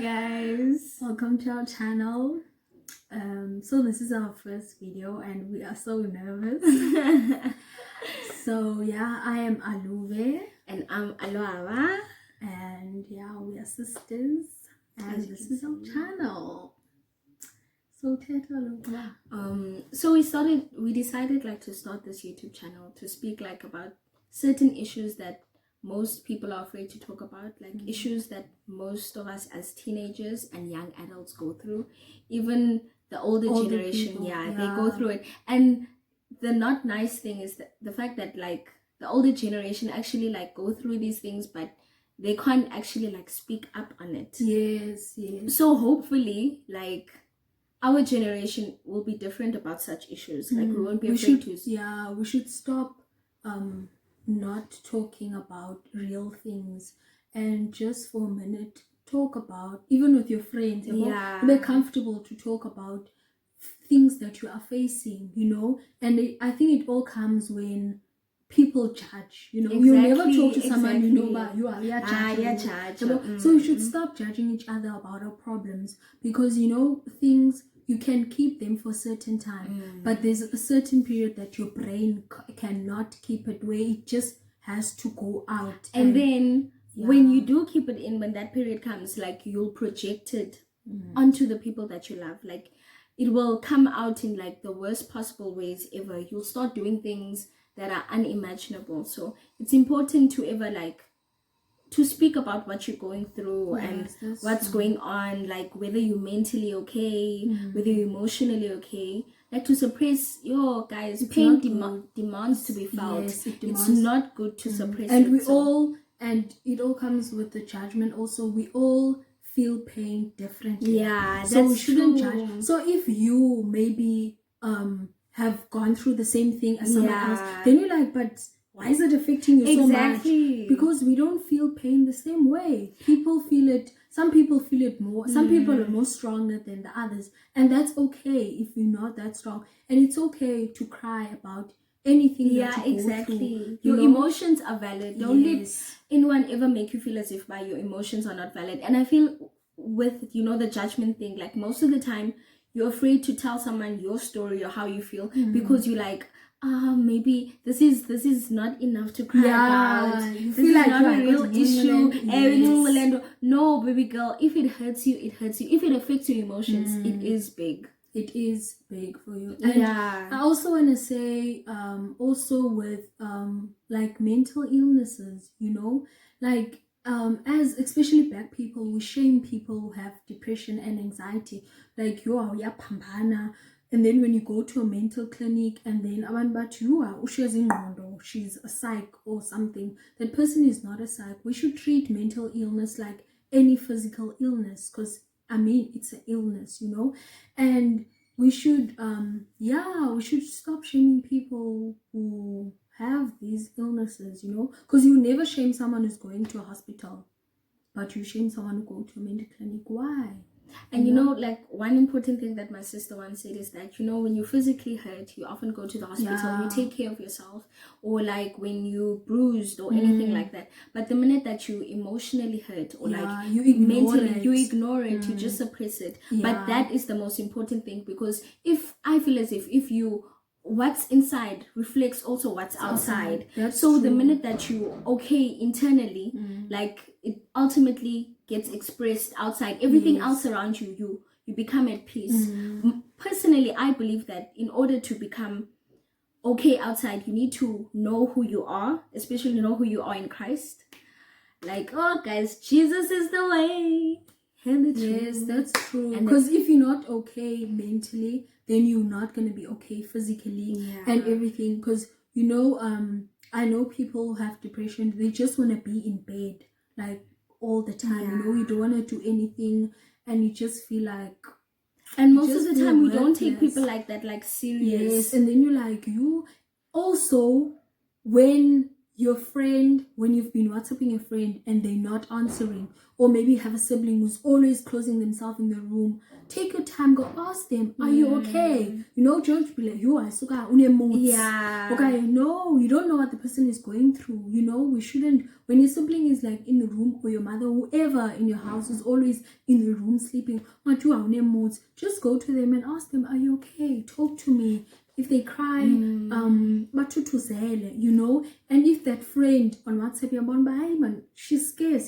guys, welcome to our channel. So this is our first video and we are so nervous. So yeah, I am Aluve and I'm Aloawa, and yeah, we are sisters and this is our channel. So so we decided like to start this YouTube channel to speak like about certain issues that most people are afraid to talk about, like issues that most of us as teenagers and young adults go through. Even the older generation, people, they go through it. And the not nice thing is that the fact that like the older generation actually like go through these things, but they can't actually like speak up on it. Yes. So hopefully like our generation will be different about such issues. Like we won't be afraid to. Yeah, we should stop not talking about real things and just for a minute talk about, even with your friends, they're comfortable to talk about things that you are facing, and I think it all comes when people judge, you never talk to someone but you are judging. So we should stop judging each other about our problems, because things you can keep them for a certain time, but there's a certain period that your brain cannot keep it, where it just has to go out. And then when you do keep it in, when that period comes, like you'll project it onto the people that you love. Like it will come out in like the worst possible ways ever. You'll start doing things that are unimaginable. So it's important to ever like to speak about what you're going through and what's going on, like whether you're mentally okay, whether you're emotionally okay. Like to suppress your guys, pain demands to be felt. Yes, it's not good to suppress and it. And it all comes with the judgment also. We all feel pain differently. Yeah, so we shouldn't judge. So if you maybe have gone through the same thing as someone else, then you're like, but why is it affecting you so much? Because we don't feel pain the same way. People feel it. Some people feel it more. Some people are more stronger than the others, and that's okay if you're not that strong. And it's okay to cry about anything that you go through. Your emotions are valid. Don't let anyone ever make you feel as if your emotions are not valid. And I feel with the judgment thing, like most of the time you're afraid to tell someone your story or how you feel, because you're like, maybe this is not enough to cry about. You feel like not a real issue. No, baby girl, if it hurts you, it hurts you. If it affects your emotions, it is big. It is big for you. And I also want to say, also with like mental illnesses, like as especially Black people, we shame people who have depression and anxiety. Like pambana. And then when you go to a mental clinic and then she's a psych or something, that person is not a psych. We should treat mental illness like any physical illness, because it's an illness, and we should we should stop shaming people who have these illnesses, because you never shame someone who's going to a hospital, but you shame someone who go to a mental clinic. Why? And like one important thing that my sister once said is that when you physically hurt, you often go to the hospital, you take care of yourself, or like when you bruised or anything like that. But the minute that you emotionally hurt or like you ignore it, you just suppress it. But that is the most important thing, because I feel as if what's inside reflects also what's outside. So the minute that you internally, like it ultimately gets expressed outside. Everything else around you become at peace. Personally, I believe that in order to become okay outside, you need to know who you are, especially know who you are in Christ. Like, guys, Jesus is the way and the truth. Yes, that's true. Because if you're not okay mentally, then you're not going to be okay physically and everything. Because I know people who have depression, they just want to be in bed like all the time. You don't want to do anything, and you just feel like, and most of the time we don't take people like that like serious. Yes, and then you also when your friend, when you've been WhatsApping your friend and they're not answering, or maybe you have a sibling who's always closing themselves in the room, take your time, go ask them, are you okay? You know, don't be like, yo, I suka une yeah. Okay, no, you don't know what the person is going through. You know, we shouldn't, when your sibling is like in the room, or your mother, whoever in your house is always in the room sleeping, just go to them and ask them, are you okay? Talk to me. If they cry, bathuthuzele, you know. And if that friend on WhatsApp, man, she's scared,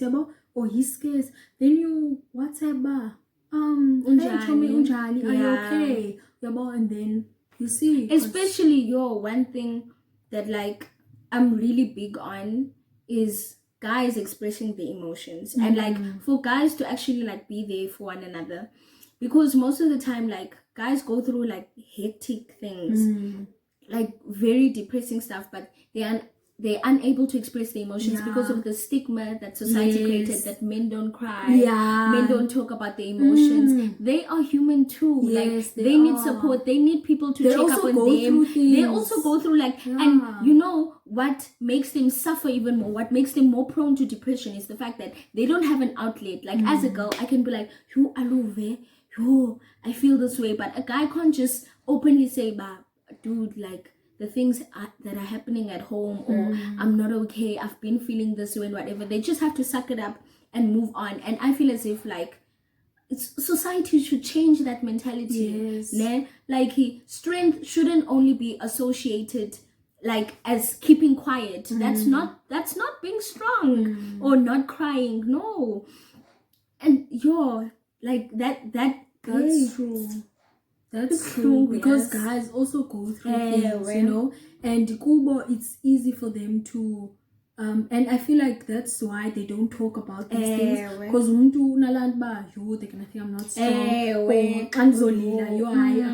or he's scared, then you WhatsApp, unjani, are you okay? And then you see. Especially one thing that like I'm really big on is guys expressing their emotions, and like for guys to actually like be there for one another, because most of the time like guys go through like hectic things, like very depressing stuff, but they're unable to express their emotions because of the stigma that society created, that men don't cry, men don't talk about their emotions. They are human too. Like they need support, they need people to check up on them. They also go through like and you know what makes them suffer even more, what makes them more prone to depression, is the fact that they don't have an outlet. Like as a girl, I can be like, yo, I feel this way, but a guy can't just openly say, bah, dude, like the things that are happening at home, or I'm not okay, I've been feeling this way and whatever. They just have to suck it up and move on. And I feel as if like society should change that mentality. Like strength shouldn't only be associated like as keeping quiet. That's not being strong or not crying. No. And like that's true. That's true, because guys also go through things, you know, and Kubo, it's easy for them to and I feel like that's why they don't talk about these things, because they're gonna think I'm not strong, a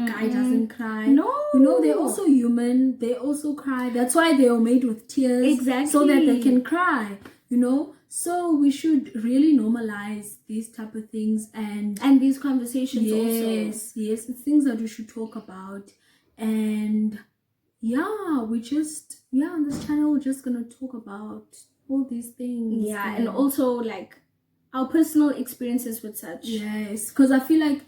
guy doesn't cry. No, you know, they're also human, they also cry. That's why they are made with tears, so that they can cry, you know. So we should really normalize these type of things and these conversations also. Yes, it's things that we should talk about. And we just on this channel we're just gonna talk about all these things. And also like our personal experiences with such. Yes, because I feel like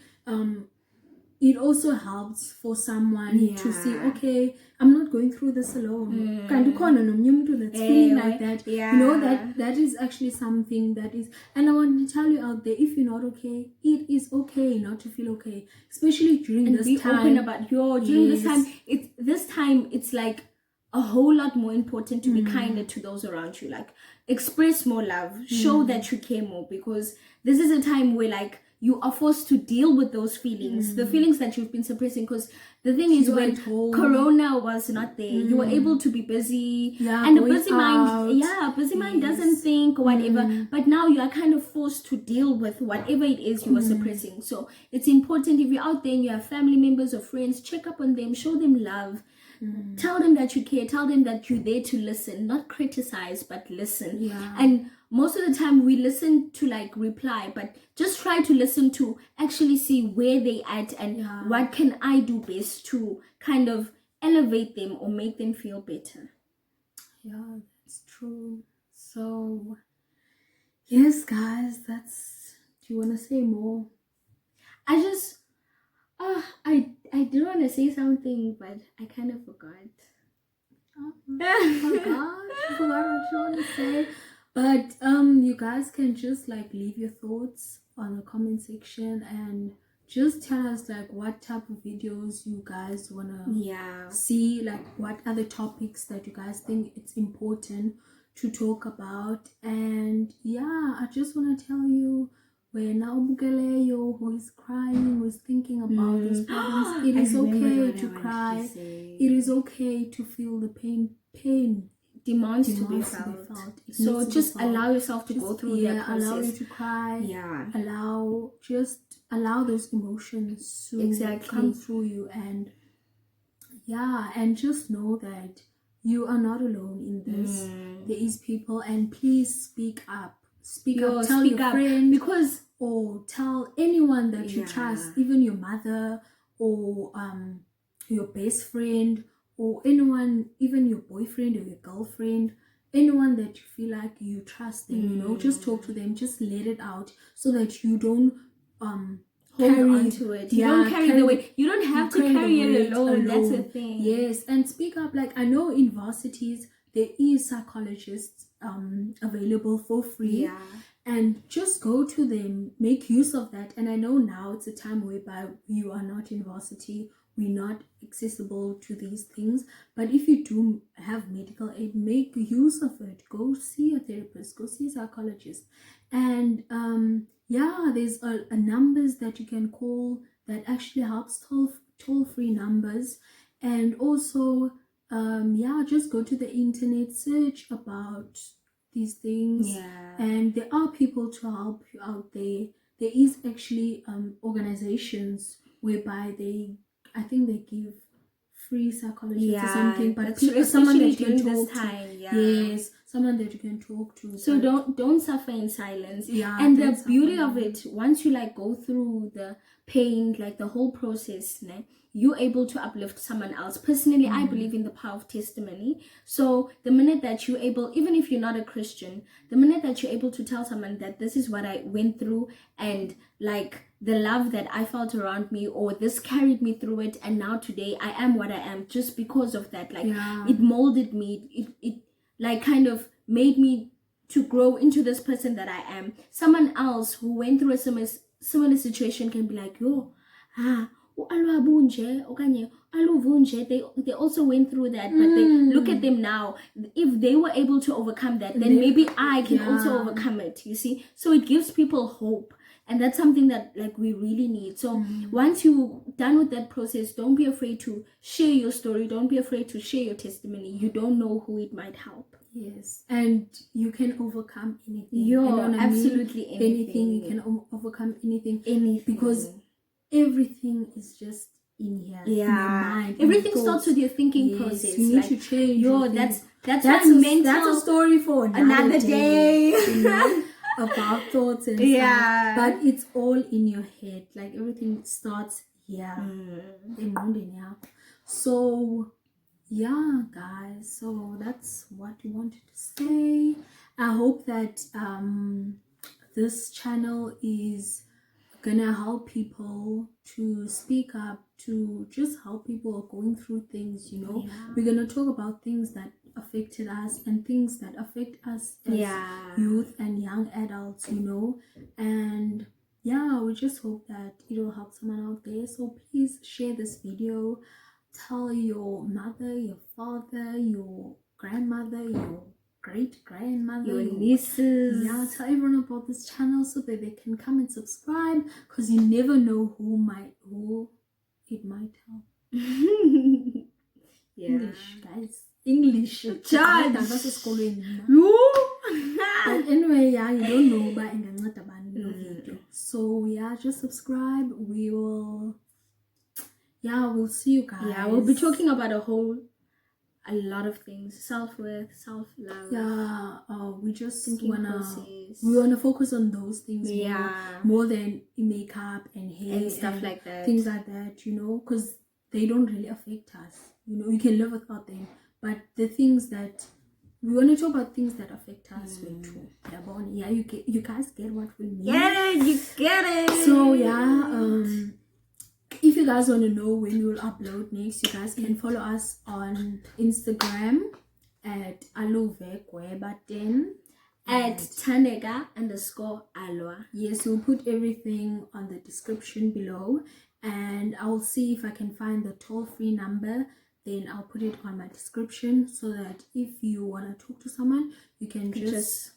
it also helps for someone to see, okay, I'm not going through this alone. That's feeling like that. You know, that is actually something that is, and I want to tell you out there, if you're not okay, it is okay not to feel okay, especially during this time. Open about during this time. It's like a whole lot more important to be kinder to those around you. Like express more love, show that you care more, because this is a time where like you are forced to deal with those feelings, the feelings that you've been suppressing. Because the thing is, when Corona was not there, you were able to be busy, and a busy mind doesn't think or whatever. But now you are kind of forced to deal with whatever it is you are suppressing. So it's important, if you're out there and you have family members or friends, check up on them, show them love. Tell them that you care, tell them that you're there to listen, not criticize, but listen. And most of the time we listen to like reply, but just try to listen to actually see where they at and what can I do best to kind of elevate them or make them feel better. Yeah, that's true. So yes, guys, that's, do you want to say more? I did want to say something, but I kind of forgot. I forgot what you want to say. But you guys can just like leave your thoughts on the comment section and just tell us like what type of videos you guys wanna see, like what other topics that you guys think it's important to talk about. And I just wanna tell you, when Naubukeleyo, who is crying, who is thinking about these problems, it is okay to cry. It is okay to feel the pain. Pain demands to be felt. So just allow yourself to go through that process. Allow you to cry. Allow those emotions to come through you, and and just know that you are not alone in this. There is people, and please speak up. Tell your friend, because or tell anyone that you trust, even your mother or your best friend or anyone, even your boyfriend or your girlfriend. anyone that you feel like you trust them, you know, just talk to them, just let it out so that you don't hold on to it. You don't carry the weight. You don't have to carry it alone. That's the thing. Yes, and speak up. Like, I know in varsities there is psychologists available for free. Yeah. And just go to them, make use of that. And I know now it's a time whereby you are not in varsity, we're not accessible to these things. But if you do have medical aid, make use of it. Go see a therapist, go see a psychologist. And there's a numbers that you can call that actually helps, toll-free numbers. And also just go to the internet, search about these things, and there are people to help you out there. There is actually organizations whereby I think they give free psychologists or something, but someone that you can talk to. Yes, someone that you can talk to. So don't suffer in silence. And the beauty of it, once you like go through the pain, like the whole process, you're able to uplift someone else. Personally, I believe in the power of testimony. So the minute that you're able, even if you're not a Christian, the minute that you're able to tell someone that this is what I went through, and like the love that I felt around me, or this carried me through it, and now today I am what I am just because of that. Like it molded me, it like kind of made me to grow into this person that I am. Someone else who went through a similar situation can be like, yo, they also went through that, but they look at them now. If they were able to overcome that, then maybe I can also overcome it, you see. So it gives people hope, and that's something that like we really need. So once you're done with that process, don't be afraid to share your story, don't be afraid to share your testimony. You don't know who it might help. Yes, and you can overcome anything. Absolutely anything. You can overcome anything, because everything is just in here. In your mind. Everything starts with your thinking process. You need to change. That's a story for another day. You know, about thoughts and stuff. But it's all in your head. Like everything starts here. So guys, so that's what we wanted to say. I hope that this channel is gonna help people to speak up, to just help people who are going through things, you know. We're gonna talk about things that affected us and things that affect us as youth and young adults, you know. And we just hope that it will help someone out there. So please share this video, tell your mother, your father, your grandmother, your great-grandmother, your nieces. Tell everyone about this channel so that they can come and subscribe, because you never know who it might help. English, guys. English. Judge. But anyway, you don't know, but so just subscribe. We'll see you guys. We'll be talking about a lot of things: self-worth, self-love. We just wanna focus on those things more than makeup and hair and stuff like that, things like that, you know, because they don't really affect us, you know. You can live without them, but the things that we want to talk about, things that affect us too. You guys get what we mean. You get it. So if you guys want to know when we will upload next, you guys can follow us on Instagram at alovekwe10 at Tandega_Alwa. Yes, we'll put everything on the description below, and I'll see if I can find the toll-free number. Then I'll put it on my description, so that if you want to talk to someone, you can just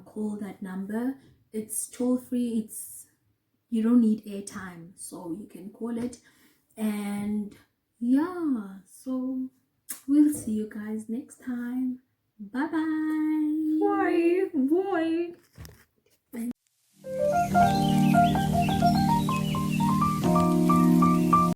call that number. It's toll-free. You don't need airtime, so you can call it. And so we'll see you guys next time. Bye bye. Bye.